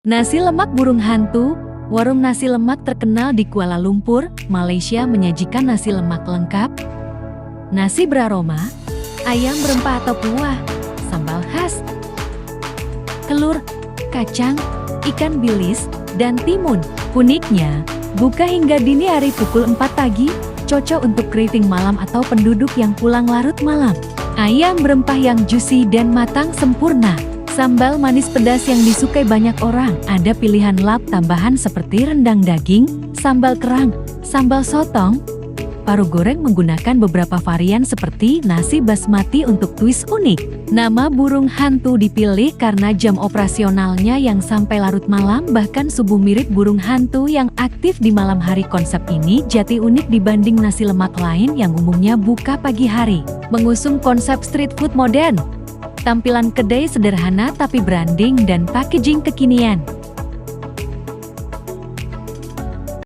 Nasi Lemak Burung Hantu, warung nasi lemak terkenal di Kuala Lumpur, Malaysia menyajikan nasi lemak lengkap, nasi beraroma, ayam berempah atau kuah, sambal khas, telur, kacang, ikan bilis, dan timun. Uniknya, buka hingga dini hari pukul 4 pagi, cocok untuk craving malam atau penduduk yang pulang larut malam. Ayam berempah yang juicy dan matang sempurna. Sambal manis pedas yang disukai banyak orang. Ada pilihan lauk tambahan seperti rendang daging, sambal kerang, sambal sotong. Paru goreng menggunakan beberapa varian seperti nasi basmati untuk twist unik. Nama burung hantu dipilih karena jam operasionalnya yang sampai larut malam, bahkan subuh mirip burung hantu yang aktif di malam hari. Konsep ini jati unik dibanding nasi lemak lain yang umumnya buka pagi hari. Mengusung konsep street food modern. Tampilan kedai sederhana tapi branding dan packaging kekinian.